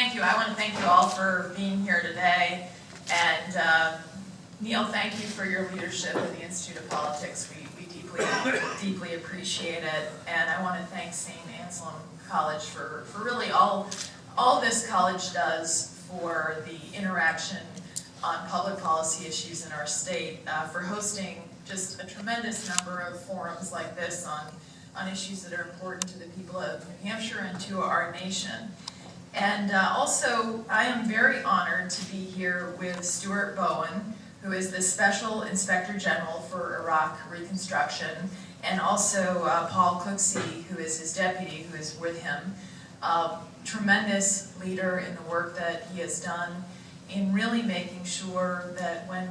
thank you. I want to thank you all for being here today. And Neil, thank you for your leadership of the Institute of Politics. We deeply appreciate it. And I want to thank Saint Anselm College for really all this college does for the interaction on public policy issues in our state, for hosting just a tremendous number of forums like this on issues that are important to the people of New Hampshire and to our nation. And also, I am very honored to be here with Stuart Bowen, who is the Special Inspector General for Iraq Reconstruction, and also Paul Cooksey, who is his deputy, who is with him. Tremendous leader in the work that he has done in really making sure that when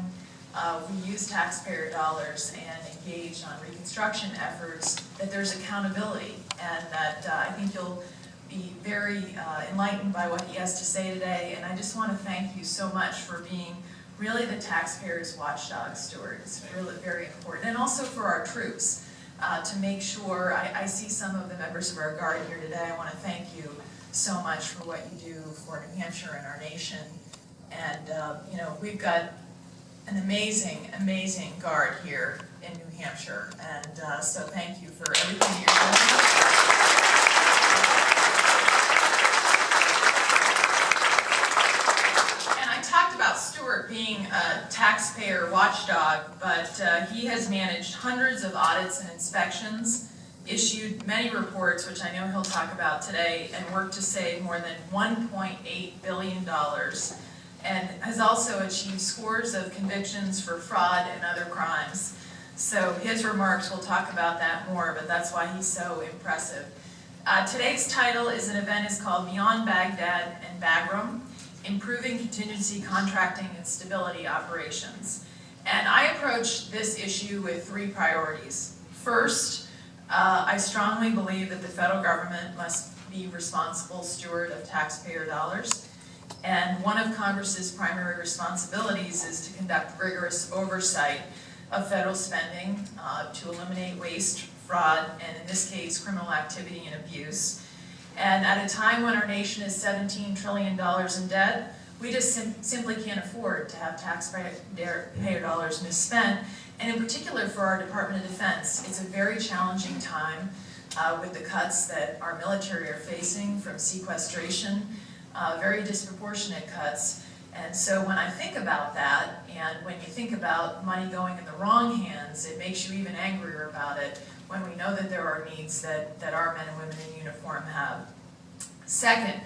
we use taxpayer dollars and engage on reconstruction efforts, that there's accountability, and that I think you'll be very enlightened by what he has to say today. And I just want to thank you so much for being really the taxpayers' watchdog, Stuart. It's really very important. And also for our troops, to make sure, I see some of the members of our Guard here today. I want to thank you so much for what you do for New Hampshire and our nation. And you know, we've got an amazing Guard here in New Hampshire. And so thank you for everything you're doing. About Stuart being a taxpayer watchdog, but he has managed hundreds of audits and inspections, issued many reports, which I know he'll talk about today, and worked to save more than $1.8 billion, and has also achieved scores of convictions for fraud and other crimes. So his remarks, we'll talk about that more, but that's why he's so impressive. Today's title is called Beyond Baghdad and Bagram: Improving Contingency Contracting and Stability Operations. And I approach this issue with three priorities. First, I strongly believe that the federal government must be responsible steward of taxpayer dollars. And one of Congress's primary responsibilities is to conduct rigorous oversight of federal spending to eliminate waste, fraud, and in this case, criminal activity and abuse. And at a time when our nation is $17 trillion in debt, we just simply can't afford to have taxpayer dollars misspent. And in particular for our Department of Defense, it's a very challenging time with the cuts that our military are facing from sequestration, very disproportionate cuts. And so when I think about that, and when you think about money going in the wrong hands, it makes you even angrier about it when we know that there are needs that our men and women in uniform have. Second,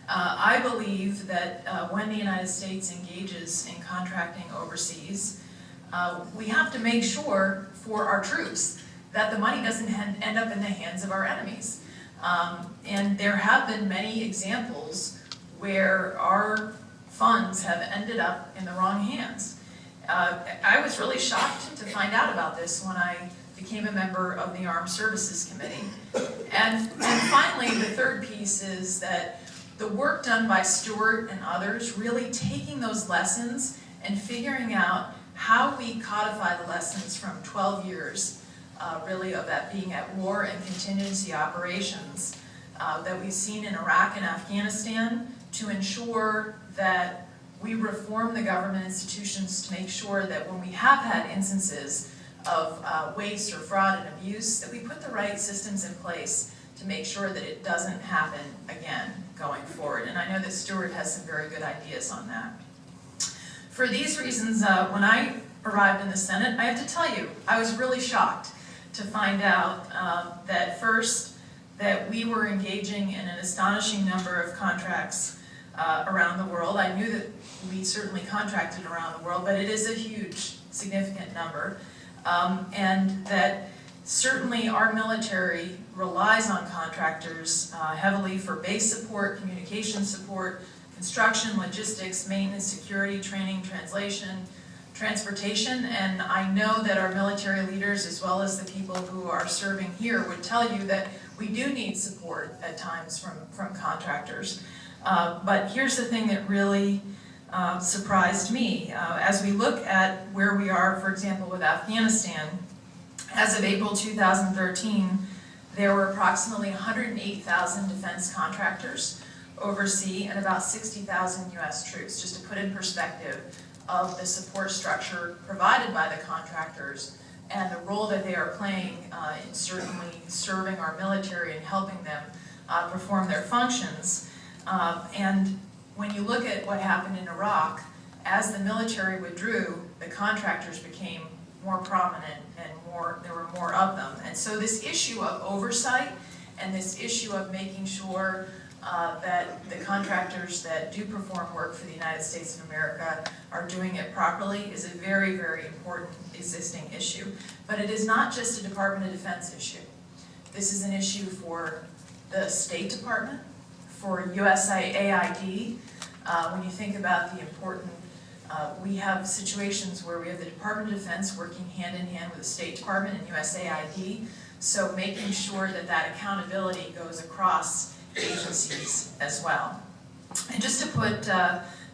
I believe that when the United States engages in contracting overseas, we have to make sure for our troops that the money doesn't end up in the hands of our enemies. And there have been many examples where our funds have ended up in the wrong hands. I was really shocked to find out about this when I became a member of the Armed Services Committee. And finally, the third piece is that the work done by Stuart and others, really taking those lessons and figuring out how we codify the lessons from 12 years, really, of that being at war and contingency operations that we've seen in Iraq and Afghanistan, to ensure that we reform the government institutions to make sure that when we have had instances of waste or fraud and abuse, that we put the right systems in place to make sure that it doesn't happen again going forward. And I know that Stuart has some very good ideas on that. For these reasons, when I arrived in the Senate, I have to tell you, I was really shocked to find out that first, that we were engaging in an astonishing number of contracts around the world. I knew that we certainly contracted around the world, but it is a huge, significant number. And that certainly our military relies on contractors heavily for base support, communication support, construction, logistics, maintenance, security, training, translation, transportation. And I know that our military leaders, as well as the people who are serving here, would tell you that we do need support at times from contractors. But here's the thing that really surprised me. As we look at where we are, for example, with Afghanistan, as of April 2013, there were approximately 108,000 defense contractors oversee, and about 60,000 US troops, just to put in perspective of the support structure provided by the contractors and the role that they are playing in certainly serving our military and helping them perform their functions. And when you look at what happened in Iraq, as the military withdrew, the contractors became more prominent and there were more of them. And so this issue of oversight and this issue of making sure that the contractors that do perform work for the United States of America are doing it properly is a very, very important existing issue. But it is not just a Department of Defense issue. This is an issue for the State Department, for USAID. When you think about the important, we have situations where we have the Department of Defense working hand in hand with the State Department and USAID, so making sure that that accountability goes across agencies as well. And just to put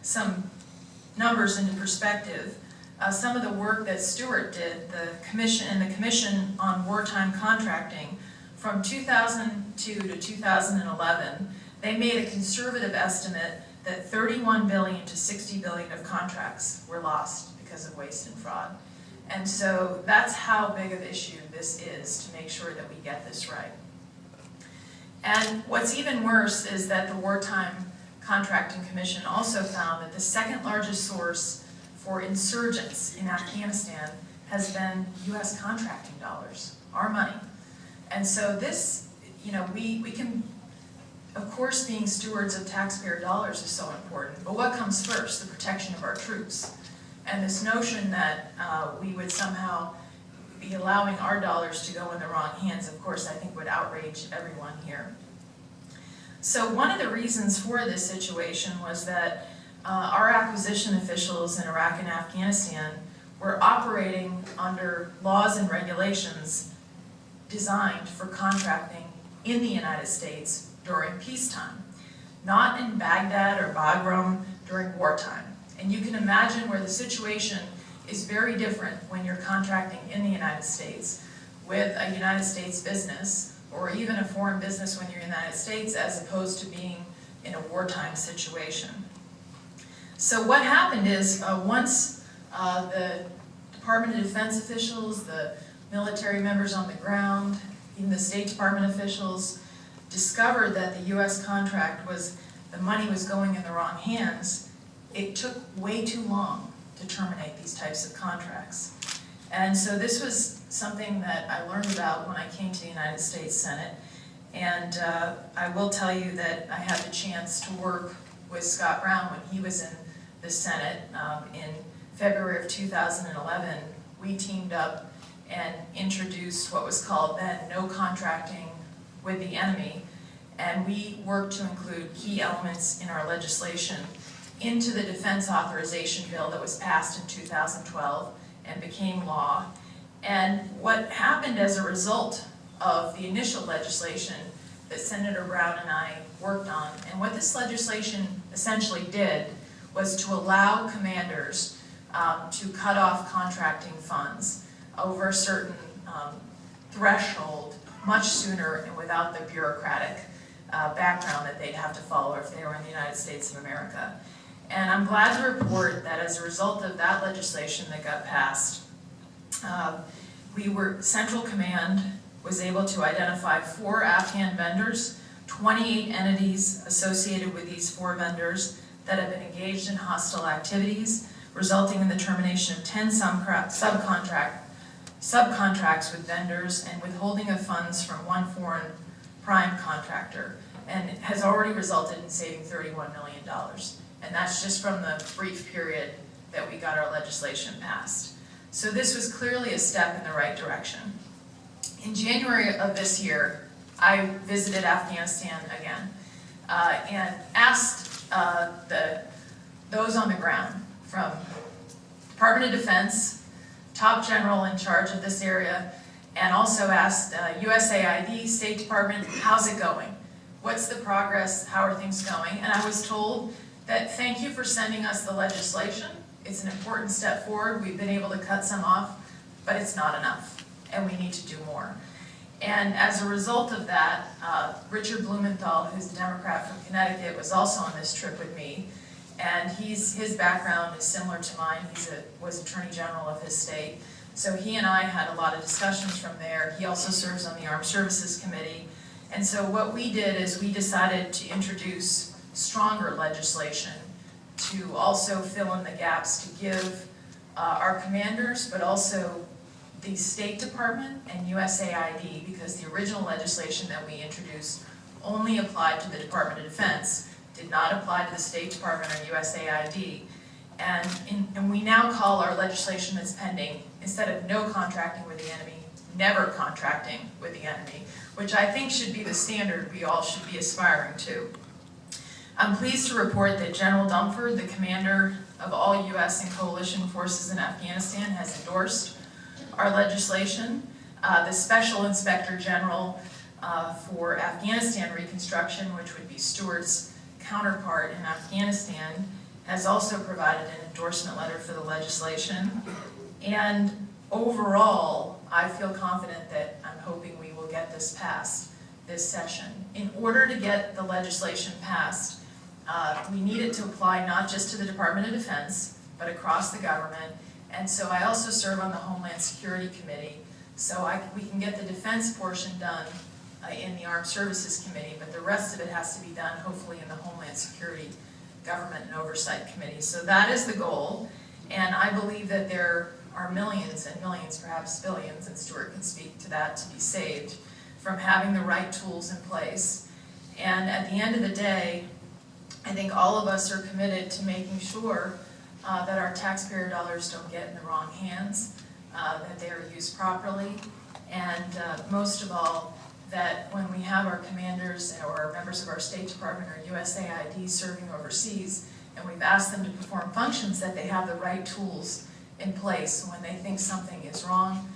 some numbers into perspective, some of the work that Stuart did, the Commission on Wartime Contracting, from 2002 to 2011, they made a conservative estimate that 31 billion to 60 billion of contracts were lost because of waste and fraud. And so that's how big of an issue this is, to make sure that we get this right. And what's even worse is that the Wartime Contracting Commission also found that the second largest source for insurgents in Afghanistan has been US contracting dollars, our money. And so this, we can, of course, being stewards of taxpayer dollars is so important, but what comes first? The protection of our troops. And this notion that we would somehow be allowing our dollars to go in the wrong hands, of course, I think would outrage everyone here. So one of the reasons for this situation was that our acquisition officials in Iraq and Afghanistan were operating under laws and regulations designed for contracting in the United States during peacetime, not in Baghdad or Bagram during wartime. And you can imagine where the situation is very different when you're contracting in the United States with a United States business, or even a foreign business when you're in the United States, as opposed to being in a wartime situation. So what happened is, once the Department of Defense officials, the military members on the ground, even the State Department officials, discovered that the US contract the money was going in the wrong hands, it took way too long to terminate these types of contracts. And so this was something that I learned about when I came to the United States Senate. And I will tell you that I had the chance to work with Scott Brown when he was in the Senate in February of 2011. We teamed up and introduced what was called then no contracting with the enemy. And we worked to include key elements in our legislation into the defense authorization bill that was passed in 2012 and became law. And what happened as a result of the initial legislation that Senator Brown and I worked on, and what this legislation essentially did was to allow commanders to cut off contracting funds over a certain threshold much sooner and without the bureaucratic background that they'd have to follow if they were in the United States of America. And I'm glad to report that as a result of that legislation that got passed, Central Command was able to identify 4 Afghan vendors, 28 entities associated with these 4 vendors that have been engaged in hostile activities, resulting in the termination of 10 subcontracts with vendors and withholding of funds from 1 foreign prime contractor, and it has already resulted in saving $31 million. And that's just from the brief period that we got our legislation passed. So this was clearly a step in the right direction. In January of this year, I visited Afghanistan again and asked those on the ground from Department of Defense, top general in charge of this area, and also asked USAID, State Department, how's it going? What's the progress? How are things going? And I was told that thank you for sending us the legislation. It's an important step forward. We've been able to cut some off, but it's not enough, and we need to do more. And as a result of that, Richard Blumenthal, who's a Democrat from Connecticut, was also on this trip with me. And his background is similar to mine. Was Attorney General of his state. So he and I had a lot of discussions from there. He also serves on the Armed Services Committee. And so what we did is we decided to introduce stronger legislation to also fill in the gaps to give our commanders, but also the State Department and USAID, because the original legislation that we introduced only applied to the Department of Defense, did not apply to the State Department or USAID. And we now call our legislation that's pending, instead of no contracting with the enemy, never contracting with the enemy, which I think should be the standard we all should be aspiring to. I'm pleased to report that General Dunford, the commander of all U.S. and coalition forces in Afghanistan, has endorsed our legislation. The Special Inspector General for Afghanistan Reconstruction, which would be Stewart's counterpart in Afghanistan, has also provided an endorsement letter for the legislation. And overall, I feel confident that I'm hoping we will get this passed this session. In order to get the legislation passed, we need it to apply not just to the Department of Defense, but across the government. And so I also serve on the Homeland Security Committee, so we can get the defense portion done in the Armed Services Committee, but the rest of it has to be done hopefully in the Homeland Security Government and Oversight Committee. So that is the goal, and I believe that there are millions and millions, perhaps billions, and Stuart can speak to that, to be saved from having the right tools in place. And at the end of the day, I think all of us are committed to making sure that our taxpayer dollars don't get in the wrong hands, that they are used properly, and most of all, that when we have our commanders or members of our State Department or USAID serving overseas, and we've asked them to perform functions, that they have the right tools in place when they think something is wrong,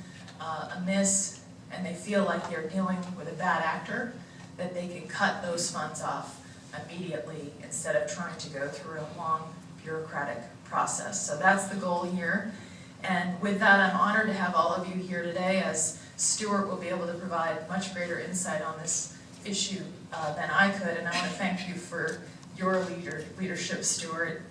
amiss, and they feel like they're dealing with a bad actor, that they can cut those funds off immediately instead of trying to go through a long bureaucratic process. So that's the goal here. And with that, I'm honored to have all of you here today, as Stuart will be able to provide much greater insight on this issue than I could. And I want to thank you for your leadership, Stuart.